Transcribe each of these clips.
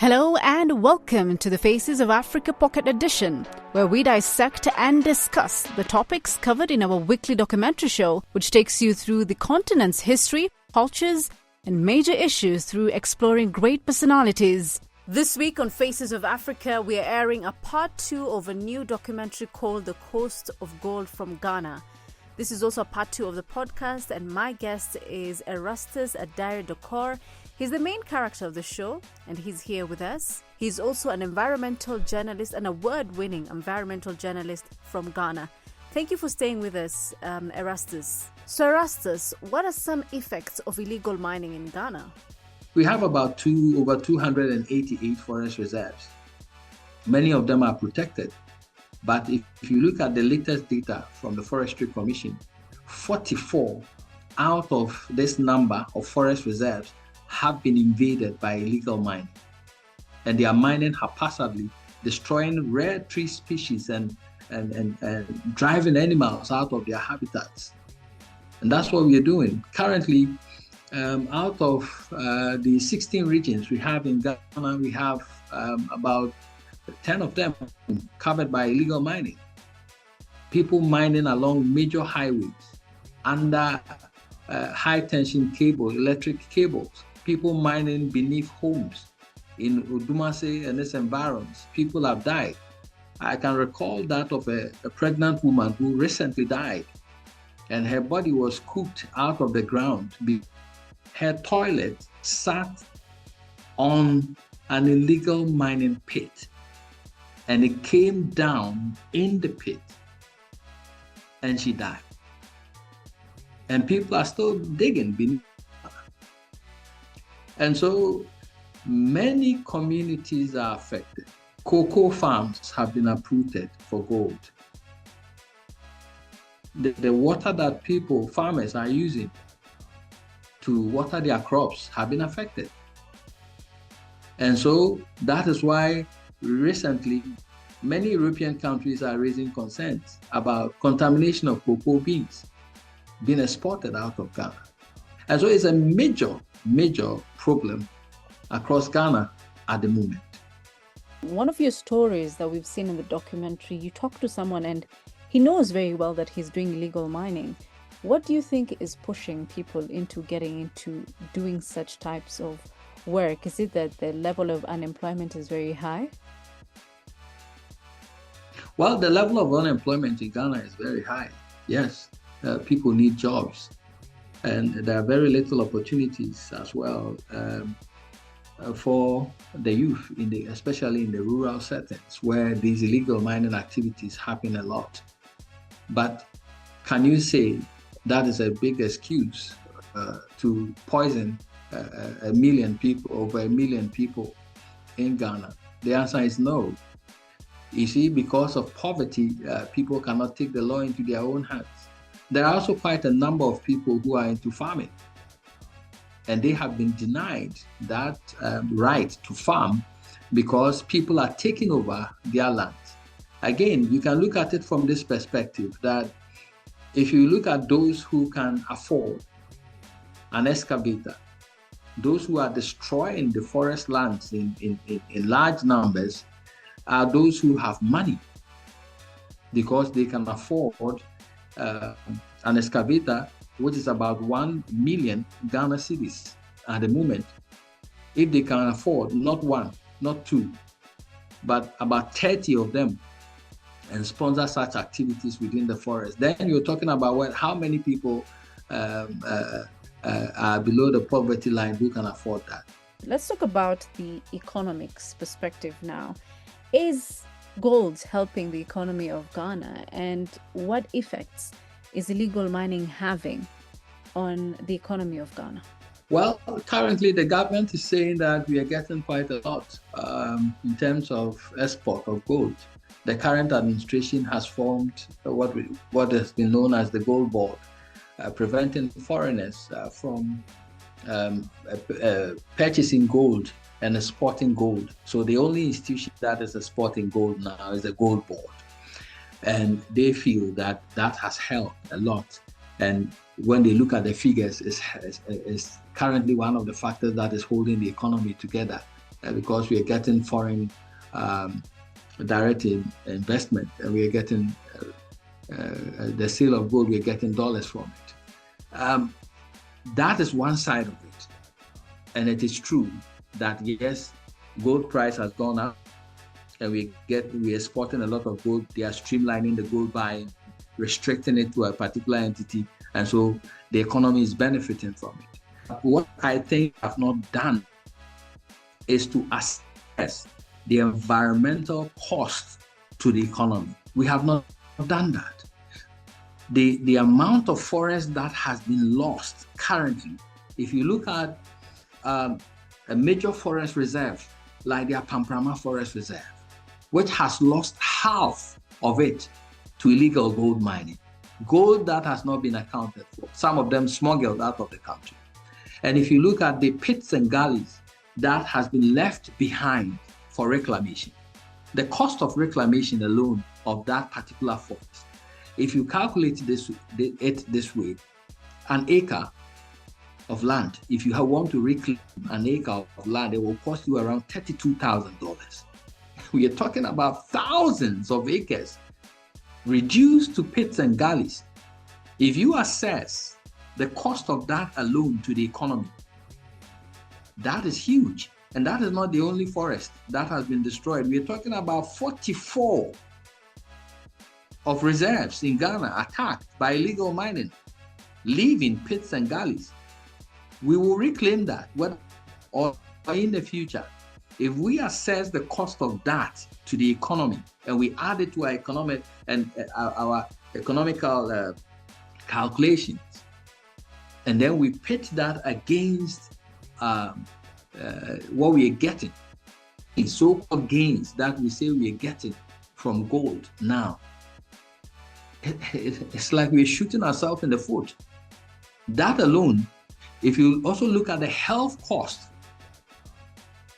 Hello and welcome to the Faces of Africa Pocket Edition, where we dissect and discuss the topics covered in our weekly documentary show, which takes you through the continent's history, cultures, and major issues through exploring great personalities. This week on Faces of Africa, we are airing a part 2 of a new documentary called The Coast of Gold from Ghana. This is also a part 2 of the podcast, and my guest is Erastus Assare Donkor. He's the main character of the show, and he's here with us. He's also an environmental journalist, an award-winning environmental journalist from Ghana. Thank you for staying with us, Erastus. So Erastus, what are some effects of illegal mining in Ghana? We have over 288 forest reserves. Many of them are protected. But if you look at the latest data from the Forestry Commission, 44 out of this number of forest reserves have been invaded by illegal mining. And they are mining haphazardly, destroying rare tree species and driving animals out of their habitats. And that's what we are doing. Currently, out of the 16 regions we have in Ghana, we have about 10 of them covered by illegal mining. People mining along major highways, under high tension cable, electric cables. People mining beneath homes in Udumase and its environs. People have died. I can recall that of a pregnant woman who recently died, and her body was cooked out of the ground. Her toilet sat on an illegal mining pit, and it came down in the pit, and she died. And people are still digging beneath. And so many communities are affected. Cocoa farms have been uprooted for gold. The water that farmers are using to water their crops have been affected. And so that is why recently many European countries are raising concerns about contamination of cocoa beans being exported out of Ghana. And so it's a major problem across Ghana at the moment. One of your stories that we've seen in the documentary, you talk to someone and he knows very well that he's doing illegal mining. What do you think is pushing people into getting into doing such types of work? Is it that the level of unemployment is very high? Well, the level of unemployment in Ghana is very high. Yes, people need jobs. And there are very little opportunities as well for the youth, especially in the rural settings where these illegal mining activities happen a lot. But can you say that is a big excuse to poison over a million people in Ghana? The answer is no. You see, because of poverty, people cannot take the law into their own hands. There are also quite a number of people who are into farming, and they have been denied that right to farm because people are taking over their land. Again, you can look at it from this perspective that if you look at those who can afford an excavator, those who are destroying the forest lands in large numbers are those who have money because they can afford an excavator, which is about 1 million Ghana cedis at the moment. If they can afford not one, not two, but about 30 of them and sponsor such activities within the forest, then you're talking about how many people are below the poverty line who can afford that. Let's talk about the economics perspective now. Is gold helping the economy of Ghana, and what effects is illegal mining having on the economy of Ghana? Well, currently the government is saying that we are getting quite a lot in terms of export of gold. The current administration has formed what has been known as the Gold Board, preventing foreigners from purchasing gold and exporting gold. So the only institution that is exporting gold now is the Gold Board. And they feel that has helped a lot. And when they look at the figures, it's currently one of the factors that is holding the economy together because we are getting foreign direct investment, and we are getting the sale of gold, we are getting dollars from it. That is one side of it. And it is true that, yes, gold price has gone up, and we are exporting a lot of gold. They are streamlining the gold buying, restricting it to a particular entity, and so the economy is benefiting from it. What I think I have not done is to assess the environmental cost to the economy. We have not done that. The amount of forest that has been lost currently, if you look at a major forest reserve like the Pamprama Forest Reserve, which has lost half of it to illegal gold mining, gold that has not been accounted for, some of them smuggled out of the country. And if you look at the pits and gullies that has been left behind for reclamation, the cost of reclamation alone of that particular forest, if you calculate it this way, an acre of land, if you want to reclaim an acre of land, it will cost you around $32,000. We are talking about thousands of acres reduced to pits and gullies. If you assess the cost of that alone to the economy, that is huge. And that is not the only forest that has been destroyed. We are talking about 44 of reserves in Ghana attacked by illegal mining, leaving pits and gullies. We will reclaim that, or in the future. If we assess the cost of that to the economy, and we add it to our economic and our economical calculations, and then we pit that against what we are getting, the so-called gains that we say we are getting from gold now, it's like we're shooting ourselves in the foot. That alone, if you also look at the health cost,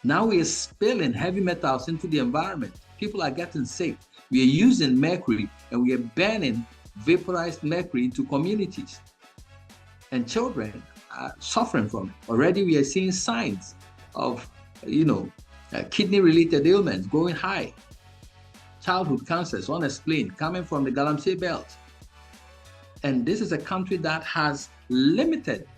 now we are spilling heavy metals into the environment. People are getting sick. We are using mercury, and we are burning vaporized mercury into communities. And children are suffering from it. Already we are seeing signs of, kidney-related ailments going high. Childhood cancers unexplained coming from the Galamsey belt. And this is a country that has limited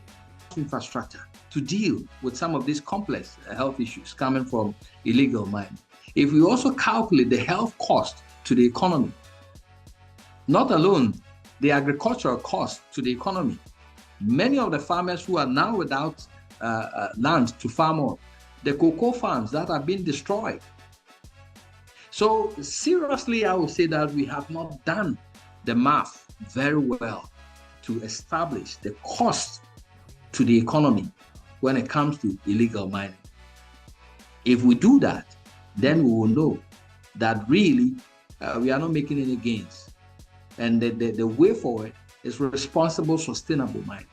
infrastructure to deal with some of these complex health issues coming from illegal mining. If we also calculate the health cost to the economy, not alone the agricultural cost to the economy, many of the farmers who are now without land to farm on, the cocoa farms that are being destroyed. So seriously, I would say that we have not done the math very well to establish the cost to the economy when it comes to illegal mining. If we do that, then we will know that really we are not making any gains. And the way forward is responsible, sustainable mining.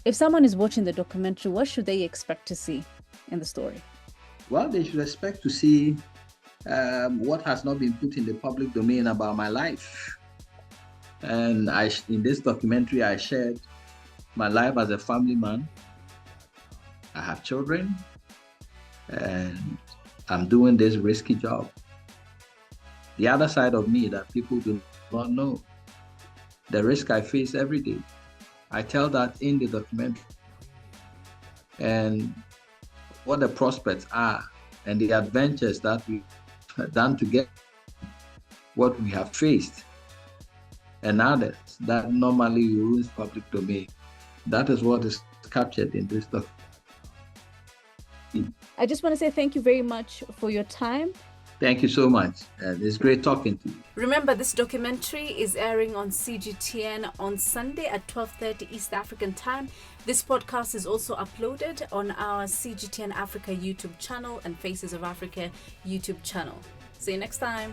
If someone is watching the documentary, what should they expect to see in the story? Well, they should expect to see what has not been put in the public domain about my life. And in this documentary, I shared my life as a family man. I have children, and I'm doing this risky job. The other side of me that people do not know, the risk I face every day. I tell that in the documentary, and what the prospects are, and the adventures that we've done together, what we have faced, and others that normally use public domain. That is what is captured in this documentary. I just want to say thank you very much for your time. Thank you so much. It's great talking to you. Remember, this documentary is airing on CGTN on Sunday at 12:30 East African time. This podcast is also uploaded on our CGTN Africa YouTube channel and Faces of Africa YouTube channel. See you next time.